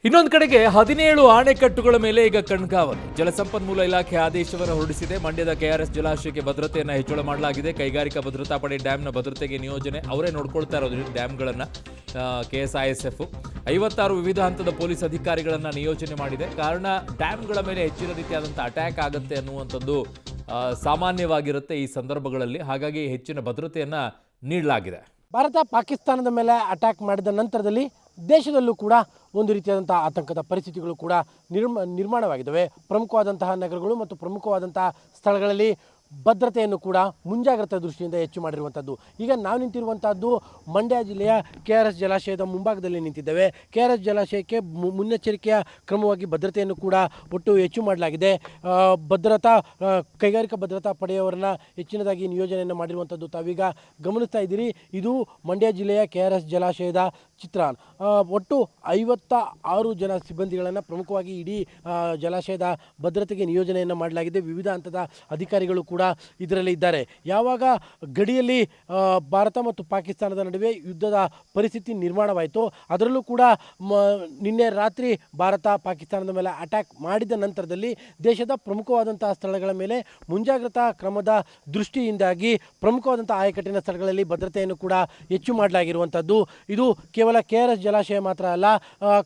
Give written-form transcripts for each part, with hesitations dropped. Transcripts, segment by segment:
ಇನ್ನೊಂದು ಕಡೆಗೆ 17 ಅಣೆಕಟ್ಟುಗಳ ಮೇಲೆ ಈಗ ಕಣ್ಗಾವಲು. ಜಲಸಂಪನ್ಮೂಲ ಇಲಾಖೆ ಆದೇಶವನ್ನು ಹೊರಡಿಸಿದೆ. ಮಂಡ್ಯದ ಕೆಆರ್ಎಸ್ ಜಲಾಶಯಕ್ಕೆ ಭದ್ರತೆಯನ್ನು ಹೆಚ್ಚಳ ಮಾಡಲಾಗಿದೆ. ಕೈಗಾರಿಕಾ ಭದ್ರತಾ ಪಡೆ ಡ್ಯಾಂನ ಭದ್ರತೆಗೆ ನಿಯೋಜನೆ ಅವರೇ ನೋಡ್ಕೊಳ್ತಾ ಇರೋದು ಡ್ಯಾಂಗಳನ್ನು. KSISF 56 ವಿವಿಧ ಹಂತದ ಪೊಲೀಸ್ ಅಧಿಕಾರಿಗಳನ್ನು ನಿಯೋಜನೆ ಮಾಡಿದೆ. ಕಾರಣ ಡ್ಯಾಂಗಳ ಮೇಲೆ ಹೆಚ್ಚಿನ ರೀತಿಯಾದಂಥ ಅಟ್ಯಾಕ್ ಆಗುತ್ತೆ ಅನ್ನುವಂಥದ್ದು ಸಾಮಾನ್ಯವಾಗಿರುತ್ತೆ ಈ ಸಂದರ್ಭಗಳಲ್ಲಿ. ಹಾಗಾಗಿ ಹೆಚ್ಚಿನ ಭದ್ರತೆಯನ್ನು ನೀಡಲಾಗಿದೆ. ಭಾರತ ಪಾಕಿಸ್ತಾನದ ಮೇಲೆ ಅಟ್ಯಾಕ್ ಮಾಡಿದ ನಂತರದಲ್ಲಿ ದೇಶದಲ್ಲೂ ಕೂಡ ಒಂದು ರೀತಿಯಾದಂಥ ಆತಂಕದ ಪರಿಸ್ಥಿತಿಗಳು ಕೂಡ ನಿರ್ಮಾಣವಾಗಿದ್ದಾವೆ. ಪ್ರಮುಖವಾದಂತಹ ನಗರಗಳು ಮತ್ತು ಪ್ರಮುಖವಾದಂತಹ ಸ್ಥಳಗಳಲ್ಲಿ ಭದ್ರತೆಯನ್ನು ಕೂಡ ಮುಂಜಾಗ್ರತಾ ದೃಷ್ಟಿಯಿಂದ ಹೆಚ್ಚು ಮಾಡಿರುವಂಥದ್ದು. ಈಗ ನಾವು ನಿಂತಿರುವಂಥದ್ದು ಮಂಡ್ಯ ಜಿಲ್ಲೆಯ KRS ಜಲಾಶಯದ ಮುಂಭಾಗದಲ್ಲಿ ನಿಂತಿದ್ದೇವೆ. KRS ಜಲಾಶಯಕ್ಕೆ ಮುನ್ನೆಚ್ಚರಿಕೆಯ ಕ್ರಮವಾಗಿ ಭದ್ರತೆಯನ್ನು ಕೂಡ ಒಟ್ಟು ಹೆಚ್ಚು ಮಾಡಲಾಗಿದೆ. ಕೈಗಾರಿಕಾ ಭದ್ರತಾ ಪಡೆಯವರನ್ನ ಹೆಚ್ಚಿನದಾಗಿ ನಿಯೋಜನೆಯನ್ನು ಮಾಡಿರುವಂಥದ್ದು ತಾವೀಗ ಗಮನಿಸ್ತಾ ಇದ್ದೀರಿ. ಇದು ಮಂಡ್ಯ ಜಿಲ್ಲೆಯ KRS ಜಲಾಶಯದ ಚಿತ್ರ. ಒಟ್ಟು 56 ಜನ ಸಿಬ್ಬಂದಿಗಳನ್ನು ಪ್ರಮುಖವಾಗಿ ಇಡೀ ಜಲಾಶಯದ ಭದ್ರತೆಗೆ ನಿಯೋಜನೆಯನ್ನು ಮಾಡಲಾಗಿದೆ. ವಿವಿಧ ಹಂತದ ಅಧಿಕಾರಿಗಳು ಕೂಡ ಇದರಲ್ಲಿ ಇದ್ದಾರೆ. ಯಾವಾಗ ಗಡಿಯಲ್ಲಿ ಭಾರತ ಮತ್ತು ಪಾಕಿಸ್ತಾನದ ನಡುವೆ ಯುದ್ಧದ ಪರಿಸ್ಥಿತಿ ನಿರ್ಮಾಣವಾಯಿತು, ಅದರಲ್ಲೂ ಕೂಡ ನಿನ್ನೆ ರಾತ್ರಿ ಭಾರತ ಪಾಕಿಸ್ತಾನದ ಮೇಲೆ ಅಟ್ಯಾಕ್ ಮಾಡಿದ ನಂತರದಲ್ಲಿ ದೇಶದ ಪ್ರಮುಖವಾದಂತಹ ಸ್ಥಳಗಳ ಮೇಲೆ ಮುಂಜಾಗ್ರತಾ ಕ್ರಮದ ದೃಷ್ಟಿಯಿಂದಾಗಿ ಪ್ರಮುಖವಾದಂಥ ಆಯಕಟ್ಟಿನ ಸ್ಥಳಗಳಲ್ಲಿ ಭದ್ರತೆಯನ್ನು ಕೂಡ ಹೆಚ್ಚು ಮಾಡಲಾಗಿರುವಂಥದ್ದು. ಇದು ಕೇವಲ KRS ಜಲಾಶಯ ಮಾತ್ರ ಅಲ್ಲ,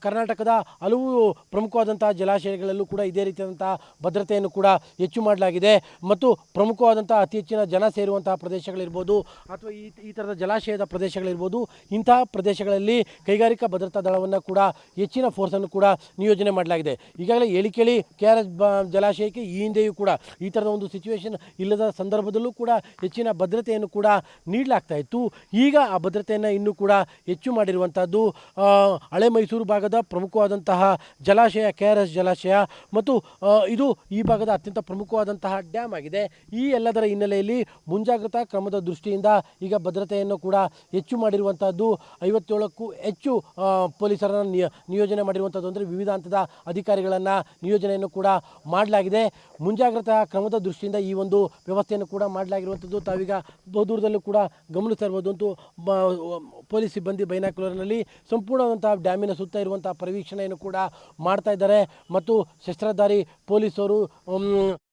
ಕರ್ನಾಟಕದ ಹಲವು ಪ್ರಮುಖವಾದಂತಹ ಜಲಾಶಯಗಳಲ್ಲೂ ಕೂಡ ಇದೇ ರೀತಿಯಾದಂತಹ ಭದ್ರತೆಯನ್ನು ಕೂಡ ಹೆಚ್ಚು ಮಾಡಲಾಗಿದೆ. ಮತ್ತು ಪ್ರಮುಖವಾದಂಥ ಅತಿ ಹೆಚ್ಚಿನ ಜನ ಸೇರುವಂತಹ ಪ್ರದೇಶಗಳಿರ್ಬೋದು ಅಥವಾ ಈ ಥರದ ಜಲಾಶಯದ ಪ್ರದೇಶಗಳಿರ್ಬೋದು, ಇಂತಹ ಪ್ರದೇಶಗಳಲ್ಲಿ ಕೈಗಾರಿಕಾ ಭದ್ರತಾ ದಳವನ್ನು ಕೂಡ ಹೆಚ್ಚಿನ ಫೋರ್ಸನ್ನು ಕೂಡ ನಿಯೋಜನೆ ಮಾಡಲಾಗಿದೆ. ಈಗಾಗಲೇ ಕೇಳಿ KRS ಜಲಾಶಯಕ್ಕೆ ಈ ಹಿಂದೆಯೂ ಕೂಡ ಈ ಥರದ ಒಂದು ಸಿಚುವೇಶನ್ ಇಲ್ಲದ ಸಂದರ್ಭದಲ್ಲೂ ಕೂಡ ಹೆಚ್ಚಿನ ಭದ್ರತೆಯನ್ನು ಕೂಡ ನೀಡಲಾಗ್ತಾ ಇತ್ತು. ಈಗ ಆ ಭದ್ರತೆಯನ್ನು ಇನ್ನೂ ಕೂಡ ಹೆಚ್ಚು ಮಾಡಿರುವಂಥದ್ದು. ಹಳೆ ಮೈಸೂರು ಭಾಗದ ಪ್ರಮುಖವಾದಂತಹ ಜಲಾಶಯ KRS ಜಲಾಶಯ ಮತ್ತು ಇದು ಈ ಭಾಗದ ಅತ್ಯಂತ ಪ್ರಮುಖವಾದಂತಹ ಡ್ಯಾಮ್ ಆಗಿದೆ. ಈ ಎಲ್ಲದರ ಹಿನ್ನೆಲೆಯಲ್ಲಿ ಮುಂಜಾಗ್ರತಾ ಕ್ರಮದ ದೃಷ್ಟಿಯಿಂದ ಈಗ ಭದ್ರತೆಯನ್ನು ಕೂಡ ಹೆಚ್ಚು ಮಾಡಿರುವಂಥದ್ದು. 57ಕ್ಕೂ ಹೆಚ್ಚು ಪೊಲೀಸರನ್ನು ನಿಯೋಜನೆ ಮಾಡಿರುವಂಥದ್ದು. ಅಂದರೆ ವಿವಿಧ ಹಂತದ ಅಧಿಕಾರಿಗಳನ್ನು ನಿಯೋಜನೆಯನ್ನು ಕೂಡ ಮಾಡಲಾಗಿದೆ. ಮುಂಜಾಗ್ರತಾ ಕ್ರಮದ ದೃಷ್ಟಿಯಿಂದ ಈ ಒಂದು ವ್ಯವಸ್ಥೆಯನ್ನು ಕೂಡ ಮಾಡಲಾಗಿರುವಂಥದ್ದು. ತಾವೀಗ ಬಹುದೂರದಲ್ಲೂ ಕೂಡ ಗಮನಿಸ್ತಾ ಇರ್ಬೋದು. ಅಂತೂ ಪೊಲೀಸ್ ಸಿಬ್ಬಂದಿ ಬೈನಾಕ್ಯುಲರ್ನಲ್ಲಿ ಸಂಪೂರ್ಣವಾದಂತಹ ಡ್ಯಾಮಿನ ಸುತ್ತ ಇರುವಂತಹ ಪರಿವೀಕ್ಷಣೆಯನ್ನು ಕೂಡ ಮಾಡ್ತಾ ಇದ್ದಾರೆ. ಮತ್ತು ಶಸ್ತ್ರಧಾರಿ ಪೊಲೀಸರು